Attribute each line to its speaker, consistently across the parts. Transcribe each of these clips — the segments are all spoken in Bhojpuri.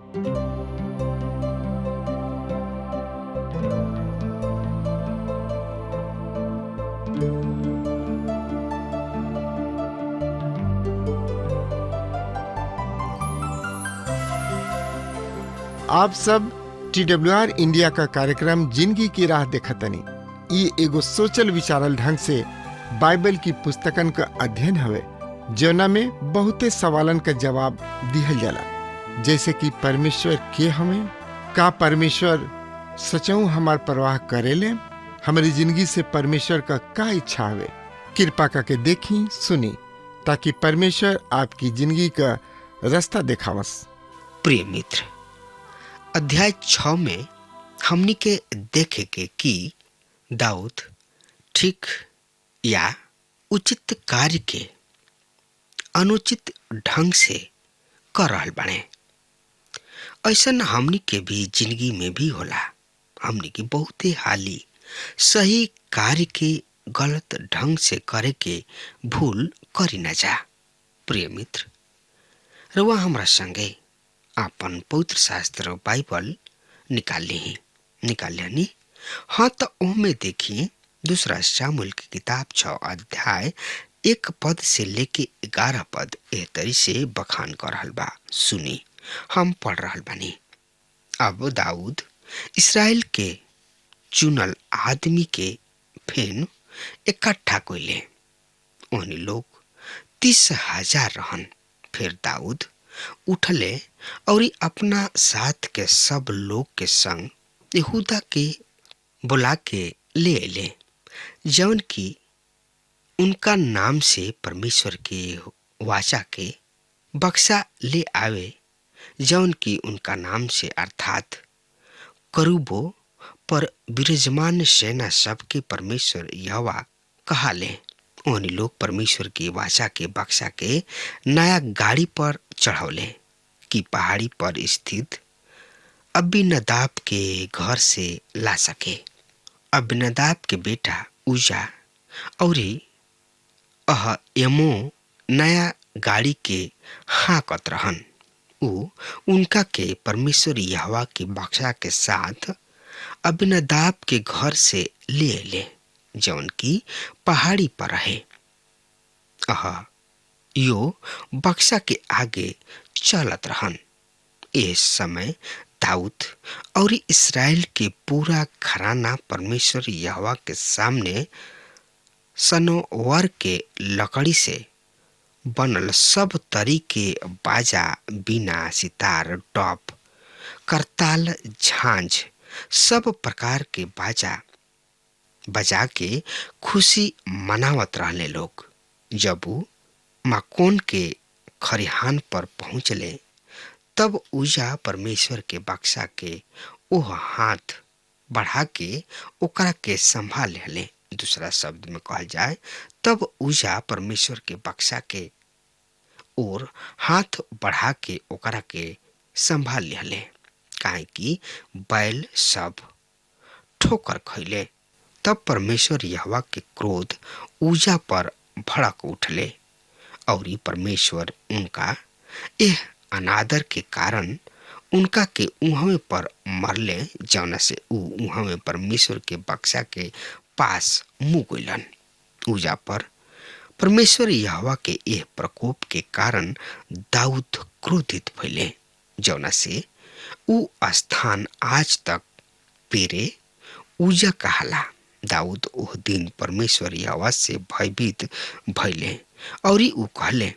Speaker 1: आप सब TWR इंडिया का कार्यक्रम जिंदगी की राह देखतनी। ई एगो सोचल विचारल ढंग से बाइबल की पुस्तकन का अध्ययन हवे, जौना में बहुते सवालन का जवाब दिहल जाला, जैसे कि परमेश्वर के हमें, का परमेश्वर सचऊ हमार परवाह करेले, हमारी जिंदगी से परमेश्वर का इच्छा हवे। कृपा करके देखी सुनी ताकि परमेश्वर आपकी जिंदगी का रास्ता दिखावस।
Speaker 2: प्रिय मित्र, अध्याय 6 में हमनी के देखे के कि दाऊद ठीक या उचित कार्य के अनुचित ढंग से कर रहल बाड़े। ऐसन हमनी के भी जिंदगी में भी होला। हमनी के बहुते हाली सही कार्य के गलत ढंग से करे के भूल करी न जा। प्रिय मित्र, रउआ हमरा संगे आपन पवित्र शास्त्र बाइबल निकाल ली। हाँ, तो ओमे देखिए 2 शामुएल की किताब 6 अध्याय 1 पद से लेके 11 पद ए तरी से बखान कर रहल बा। सुनी, हम पढ़ रहल बानी। अब दाऊद इस्राएल के चुनल आदमी के फेन इकट्ठा कइले। ओहनी लोग 30,000 रहन। फिर दाऊद उठले और अपना साथ के सब लोग के संग यहूदा के बुला के ले अले, जौन की उनका नाम से परमेश्वर के वाचा के बक्सा ले आवे, जौन की उनका नाम से अर्थात करूबो पर विराजमान सेना सब के परमेश्वर यहोवा कहाले। उन्हीं लोग परमेश्वर की वाचा के बक्सा के नया गाड़ी पर चढ़ौले कि पहाड़ी पर स्थित अबीनदाब के घर से ला सके। अबीनदाब के बेटा उजा और अहयमो नया गाड़ी के हाकत रहन। उनका के परमेश्वर यहोवा के बक्सा के साथ अबीनदाब के घर से ले ले, जौन की पहाड़ी पर रहे। यो बक्सा के आगे चलत रहन। इस समय दाऊद और इस्राएल के पूरा घराना परमेश्वर यहोवा के सामने सनोवर के लकड़ी से बनल सब तरी के बाजा, बीना, सितार, टॉप, करताल, झांझ, सब प्रकार के बाजा बजा के खुशी मनावत रहले लोग। जब वो माकोन के खरिहान पर पहुंचले, तब उजा परमेश्वर के बक्सा के ओह हाथ बढ़ा के ओकरा के संभाल ले। दूसरा शब्द में कहल जाए, तब उजा परमेश्वर के बक्सा के और हाथ बढ़ा के ओकरा के संभाल ले, काहे कि बैल सब ठोकर खैले। तब परमेश्वर यहोवा के क्रोध उजा पर भड़क उठले और परमेश्वर उनका यह अनादर के कारण उनका के उहवे पर मरले, जौना से उहवे परमेश्वर के बक्सा के पास मुँह गइलन। उजा पर परमेश्वर यहोवा के यह प्रकोप के कारण दाऊद क्रोधित भइले, जौना से उ स्थान आज तक पेरे उजा कहाला। दाऊद ओह दिन परमेश्वर यहोवा से भयभीत भइले और उ कहले,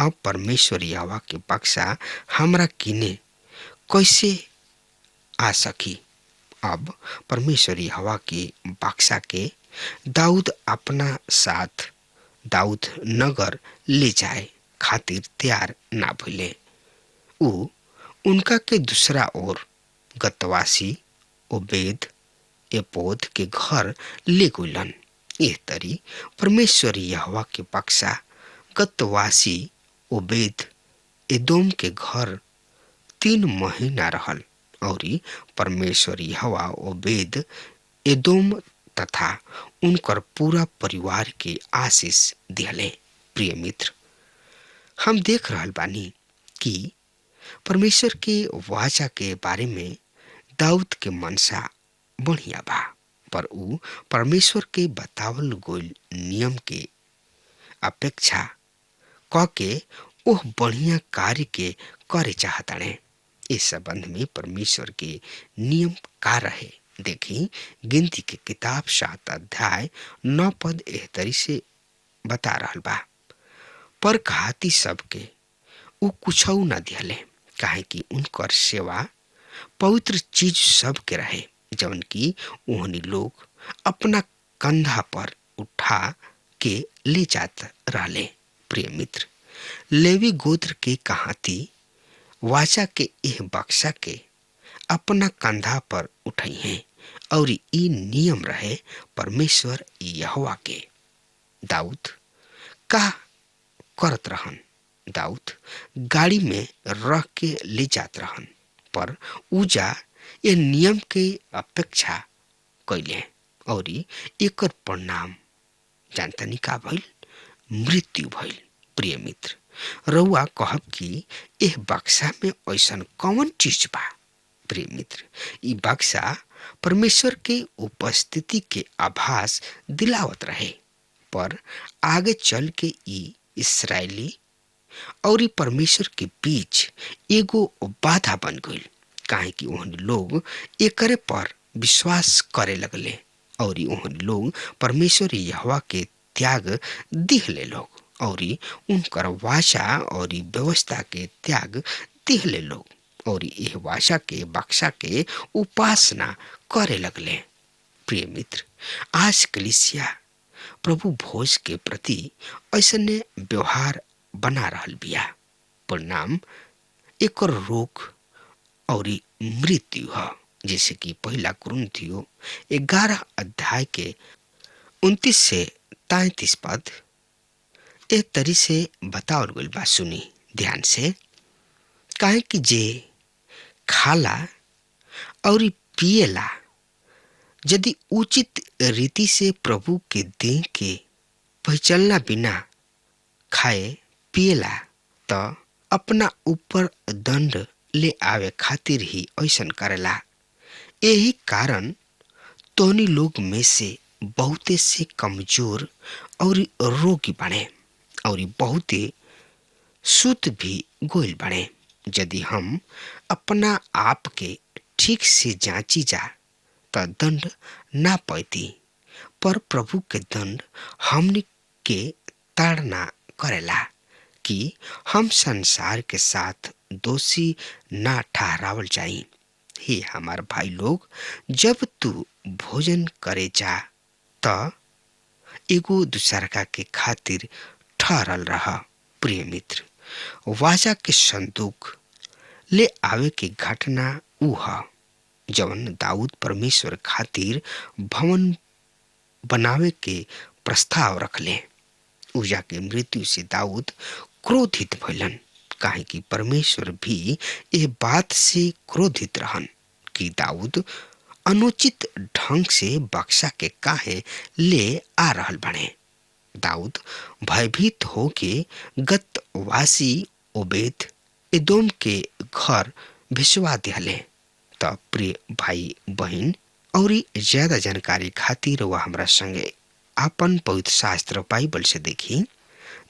Speaker 2: अब परमेश्वर यहोवा के बक्सा हमरा किने कैसे आ सकी। अब परमेश्वर यहोवा के बक्सा के दाऊद अपना साथ दाऊद नगर ले जाए खातिर तैयार ना भइले। उ उनका के दूसरा ओर गतवासी ओबेद एपोद के घर ले गइलन। एह तरी परमेश्वर यहोवा के बक्सा गतवासी ओबेद एदोम के घर 3 महीना रहल और परमेश्वर यहोवा ओबेद एदोम तथा उनकर पूरा परिवार के आशीष दिहले। प्रिय मित्र, हम देख रहल बानी कि परमेश्वर के वाचा के बारे में दाऊद के मनसा बढ़िया बा, पर ऊ परमेश्वर के बतावल गोल नियम के अपेक्षा क के ओह बढ़िया कार्य के करे चाहताने। इस संबंध में परमेश्वर के नियम का रहे देखी गिनती के किताब 7 अध्याय 9 पद एह तरी से बता रहल बा। पर घाती सबके ऊ कुछौ न दिहले, काहे कि उनकर सेवा पवित्र चीज सब के रहे जौन की ओहनी लोग अपना कंधा पर उठा के ले जात रहले। प्रिय मित्र, लेवी गोत्र के कहाती वाचा के यह बक्सा के अपना कंधा पर उठाई हैं और ई नियम रहे परमेश्वर यहोवा के। दाऊद का करत रहन, दाऊद गाड़ी में रख के ले जात रहन, पर उजा ये नियम के अपेक्षा कैले और एकर परिणाम जानतनी का भइल, मृत्यु भइल। प्रिय मित्र, रउआ कहब कि एह बक्सा में ऐसन कौन चीज बा? प्रिय मित्र, ई बक्सा परमेश्वर के उपस्थिति के आभास दिलावत रहे, पर आगे चल के ई इस्राएली और ई परमेश्वर के बीच एगो बाधा बन गई, काहे कि ओहन लोग एकरे पर विश्वास करे लगले और ओहन लोग परमेश्वर यहोवा के त्याग दिहले लोग और उनकर वाचा और व्यवस्था के त्याग दिहले लोग और यह वाचा के बक्सा के उपासना करे लगले। प्रिय मित्र, आज कलीसिया प्रभु भोज के प्रति ऐसने व्यवहार बना रहल बिया, परिणाम एकर रोग और मृत्यु है। जैसे कि पहला कुरिन्थियो 11 अध्याय के 29 से 33 पद ए तरी से बतावल गइल बा। सुनी ध्यान से, काहे कि जे खाला और पिएला यदि उचित रीति से प्रभु के देह के पहचानला बिना खाए पिएला तो अपना ऊपर दंड ले आवे खातिर ही ऐसन करेला। यही कारण तोनी लोग में से बहुते से कमजोर और रोगी बने और बहुते सुत भी गोइल बने। यदि हम अपना आप के ठीक से जांची जा तो दंड ना पैती, पर प्रभु के दंड हमने के ताड़ना करेला कि हम संसार के साथ दोषी ना ठहरावल जाई। हे हमार भाई लोग, जब तू भोजन करे जा तो एगो दूसरका के खातिर ठहरल रहा। प्रिय मित्र, वाचा के संदूक ले आवे के घटना ऊ ह जवन दाऊद परमेश्वर खातिर भवन बनावे के प्रस्ताव रखले। उजा के मृत्यु से दाऊद क्रोधित भइलन, काहे कि परमेश्वर भी यह बात से क्रोधित रहन कि दाऊद अनुचित ढंग से बक्सा के काहे ले आ रहल बने। दाऊद भयभीत होके गतवासी ओबेद एदोम के घर भिजवा दिहले। तब प्रिय भाई बहन, और ज्यादा जानकारी खातिर वह हमरा संगे आपन पवित्र शास्त्र बाइबल से देखी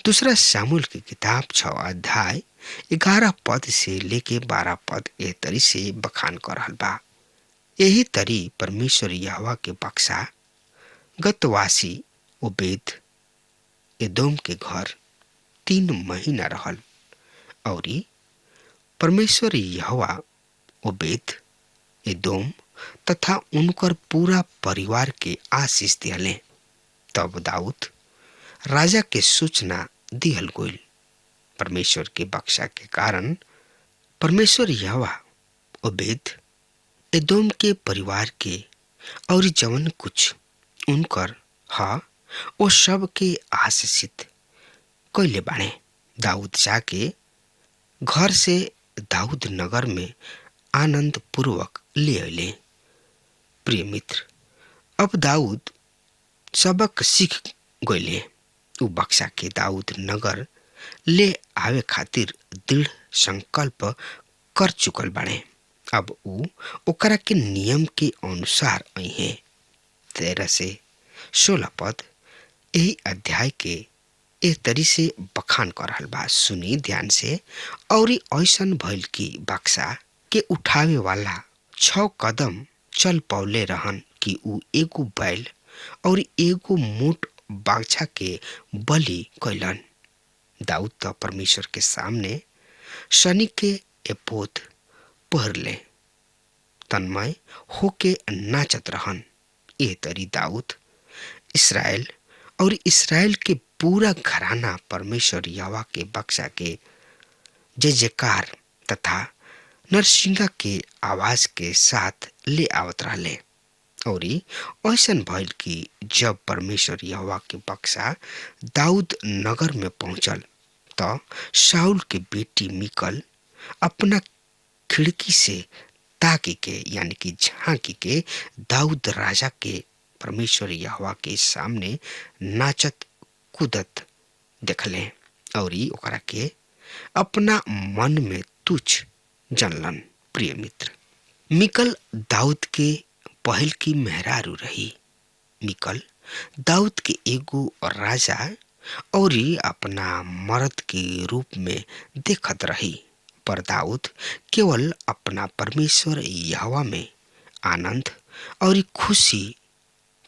Speaker 2: दूसरा शामुएल की किताब 6 अध्याय 11 पद से लेके 12 पद ए तरी से बखान कर रहल बा। यही तरी परमेश्वर यहोवा के बक्सा गतवासी ओबेद एदोम के घर 3 महीना रहल और परमेश्वर यहोवा ओबेद एदोम तथा उनकर पूरा परिवार के आशीष दिहले। तब दाऊद राजा के सूचना दिहल गइल। परमेश्वर के बक्सा के कारण परमेश्वर यहोवा ओबेद एदोम के परिवार के और जवन कुछ उनकर हा वो सब के आशीषित कैले बाणे। दाऊद जाके घर से दाऊद नगर में आनंद पूर्वक ले अले। प्रिय मित्र, अब दाऊद सबक सीख गइले। उ बक्सा के दाऊद नगर ले आवे खातिर दृढ़ संकल्प कर चुकल बाड़े। अब ऊ ओकरा के नियम के अनुसार अइहे। 13 से 16 पद यही अध्याय के एक तरी से बखान कर रहल बा। सुनी ध्यान से। और ऐसन भइल कि बक्सा के उठावे वाला 6 कदम चल पौले रहन कि ऊ एगो बैल और एगो मोट बाछा के बलि कैलन। दाऊद तो परमेश्वर के सामने शनि के एपोद पहरले तन्मय होके नाचत रहन। ए तरी दाऊद इसराइल और इसराइल के पूरा घराना परमेश्वर यहोवा के बक्सा के जय जयकार तथा नरसिंगा के आवाज के साथ ले आवत रहले। और ऐसन भइल कि जब परमेश्वर यहोवा के बक्सा दाऊद नगर में पहुंचल तो शाऊल के बेटी मिकल अपना खिड़की से ताकी के यानी कि झांकी के दाऊद राजा के परमेश्वर यहोवा के सामने नाचत कूदत देखले और ओकरा के अपना मन में तुच्छ जनलन। प्रिय मित्र, मिकल दाऊद के पहल की मेहरारू रही। मिकल दाऊद के एगो राजा और अपना मर्द के रूप में देखत रही, पर दाऊद केवल अपना परमेश्वर यहोवा में आनंद और खुशी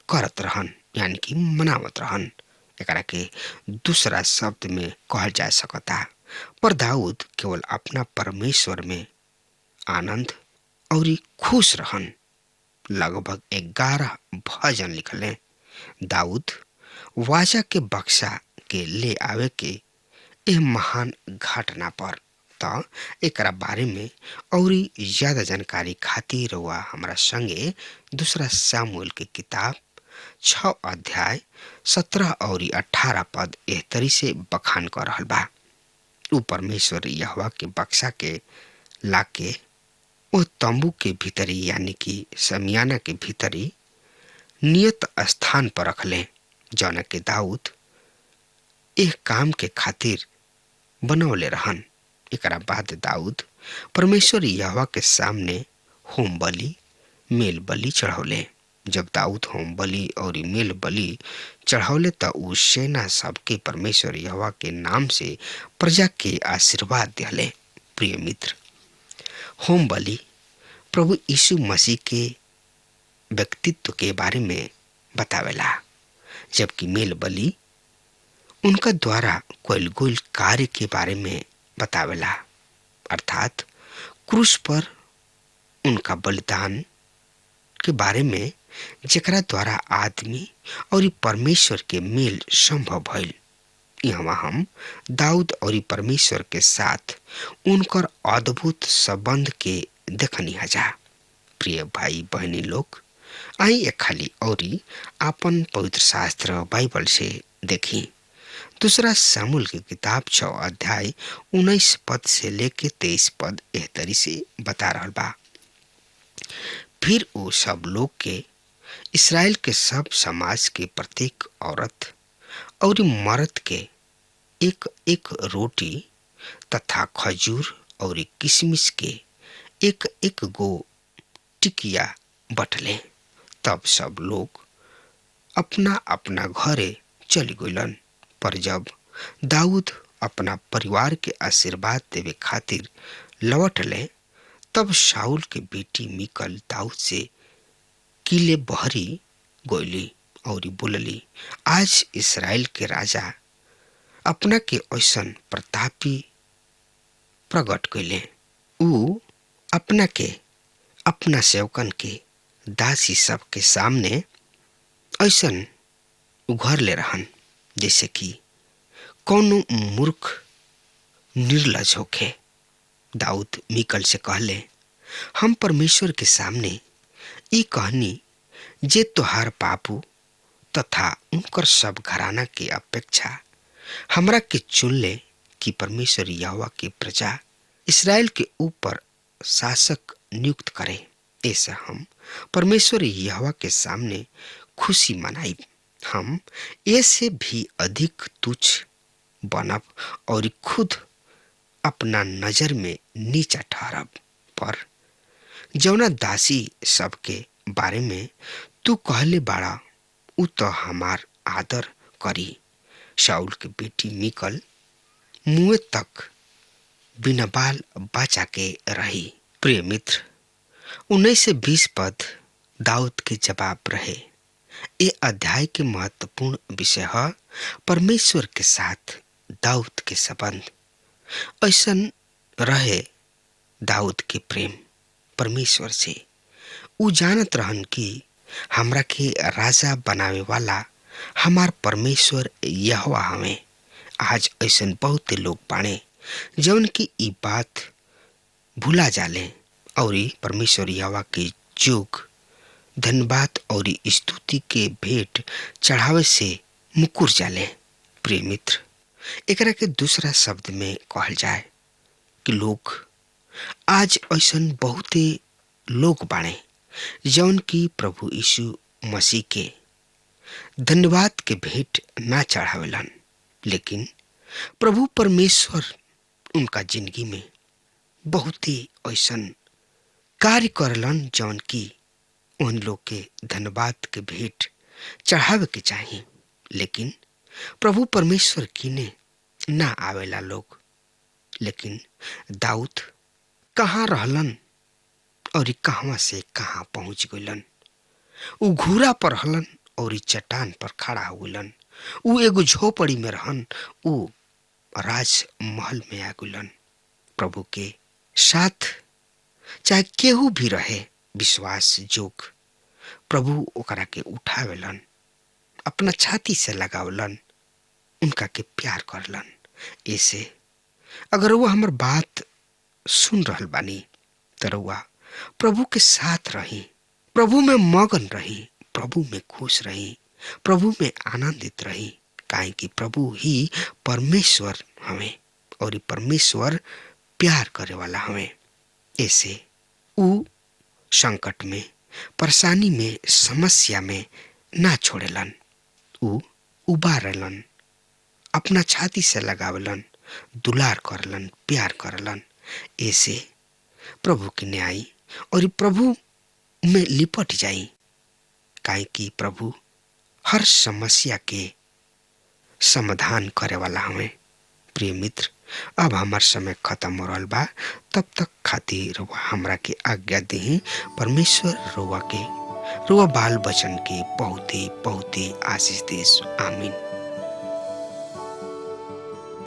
Speaker 2: करत रहन यानी कि मनावत रहन। एकरा के दूसरा शब्द में कहल जा सकता, पर दाऊद केवल अपना परमेश्वर में आनंद और खुश रहन। लगभग 11 भजन लिखले। दाऊद वाचा के बक्सा के ले आवे के यह महान घटना पर तो एकरा बारे में और ज्यादा जानकारी खातिर हुआ हमारा संगे दूसरा सामुएल के किताब 6 अध्याय 17 और 18 पद एह तरी से बखान कर रहल बा। ऊ परमेश्वर यहोवा के बक्सा के लाके ओ तंबू के भीतरी यानी कि समियाना के भीतरी नियत स्थान पर रखले, जौन के दाऊद एह काम के खातिर बनौले रहन। एकरा बाद दाऊद परमेश्वर यहोवा के सामने होम बलि मेल बलि चढ़ौले। जब दाऊद होम बलि और मेल बलि चढ़ौले तो ऊ सेना सबके परमेश्वर यहोवा के नाम से प्रजा के आशीर्वाद दिले। प्रिय मित्र, होम बलि प्रभु यीशु मसीह के व्यक्तित्व के बारे में बतावेला, जबकि मेल बलि उनका द्वारा कोयल गोल कार्य के बारे में बतावेला, अर्थात क्रूस पर उनका बलिदान के बारे में जेकरा द्वारा आदमी और परमेश्वर के मेल संभव भइल। यहाँ हम दाऊद और परमेश्वर के साथ उनकर अद्भुत संबंध के देखनी हजा। प्रिय भाई बहनी लोग, आई एक खाली और आपन पवित्र शास्त्र बाइबल से देखी। दूसरा सामुएल की किताब 6 अध्याय 19 पद से लेके 23 पद एह तरी से बता रहल बा। फिर वो सब लोग के इसराइल के सब समाज के प्रत्येक औरत और मर्द के एक एक रोटी तथा खजूर और किशमिश के एक एक गो टिकिया बटले। तब सब लोग अपना अपना घरे चली गइलन। पर जब दाऊद अपना परिवार के आशीर्वाद देवे खातिर लौटले, तब शाऊल के बेटी मिकल दाऊद से किले बहरी गोइली और बोलली, आज इसराइल के राजा अपना के ऐसन प्रतापी प्रकट कैले। ऊ अपना के अपना सेवकन के दासी सब के सामने ऐसन उघर ले रहन जैसे कि कौनो मूर्ख निर्लज होखे। दाऊद मिकल से कहले, हम परमेश्वर के सामने ई कहनी जे तोहार बाबू तथा उनकर सब घराना के अपेक्षा हमरा के चुन ले कि परमेश्वर यहोवा के प्रजा इसराइल के ऊपर शासक नियुक्त करे। ऐसे हम परमेश्वर यहोवा के सामने खुशी मनाई। हम ऐसे भी अधिक तुच्छ बनब और खुद अपना नजर में नीचा ठहरब। पर जौना दासी सबके बारे में तू कहले बाड़ा उ तो हमार आदर करी। शाऊल के बेटी मिकल मुँह तक बिना बाल बचा के रही। प्रिय मित्र, 19 से 20 पद दाऊद के जवाब रहे। ये अध्याय के महत्वपूर्ण विषय है परमेश्वर के साथ दाऊद के संबंध। ऐसन रहे दाऊद के प्रेम परमेश्वर से। उ जानत रहन कि हमरा के राजा बनावे वाला हमार परमेश्वर यहोवा हमें। आज ऐसन बहुत लोग बाणे जौन की ई बात भूला जाले और परमेश्वर यहोवा के जोग धन्यवाद और स्तुति के भेंट चढ़ावे से मुकुर जाले। प्रिय मित्र, एकरा के दूसरा शब्द में कहल जाए कि लोग आज ऐसन बहुते लोग बाणे जौन की प्रभु यीशु मसीह के धन्यवाद के भेंट ना चढ़ावेलन, लेकिन प्रभु परमेश्वर उनका जिंदगी में बहुत ही ऐसन कार्य करलन जौन की उन लोग के धन्यवाद के भेंट चढ़ावे के चाहिए। लेकिन प्रभु परमेश्वर कीने ना आवेला लोग। लेकिन दाऊद कहाँ रहलन और कहवा से कहाँ पहुंच गइलन। उ घूरा पर रहलन और चट्टान पर खड़ा हो गइलन। उ एगो झोपड़ी में रहन, उ राजमहल में आ गइलन। प्रभु के साथ चाहे केहू भी रहे विश्वास जोग प्रभु ओकरा के उठावेलन, अपना छाती से लगावलन, उनका के प्यार करलन। ऐसे अगर वो हमर बात सुन रहल बानी तो रउआ प्रभु के साथ रही, प्रभु में मगन रही, प्रभु में खुश रही, प्रभु में आनंदित रही। काहे कि प्रभु ही परमेश्वर हमें और परमेश्वर प्यार करे वाला हमें। ऐसे उ संकट में, परेशानी में, समस्या में ना छोड़ेलन। उ उबारलन, अपना छाती से लगावलन, दुलार करलन, प्यार करलन। ऐसे प्रभु के न्याय और प्रभु में लिपट जाई। काहे कि प्रभु हर समस्या के समाधान करे वाला हमें। प्रिय मित्र, अब हमार समय खत्म हो रहल बा। तब तक खातिर हमरा के आज्ञा देही। परमेश्वर रुआ बाल बचन के बहुत ही आशीष देस। आमीन।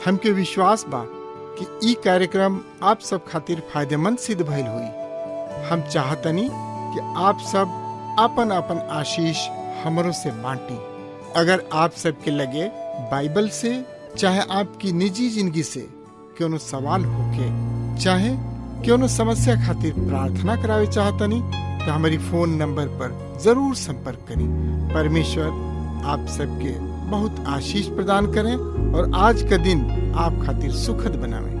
Speaker 1: हमके विश्वास बा कि ई कार्यक्रम आप सब खातिर फायदेमंद सिद्ध भइल हुई। हम चाहतनी कि आप सब अपन अपन आशीष हमरों से बांटी। अगर आप सबके लगे बाइबल से चाहे आपकी निजी जिंदगी से क्यों सवाल होके, चाहे क्यों समस्या खातिर प्रार्थना करावे चाहतनी तो हमारी फोन नंबर पर जरूर संपर्क करें। परमेश्वर आप सबके बहुत आशीष प्रदान करें और आज का दिन आप खातिर सुखद बनावे।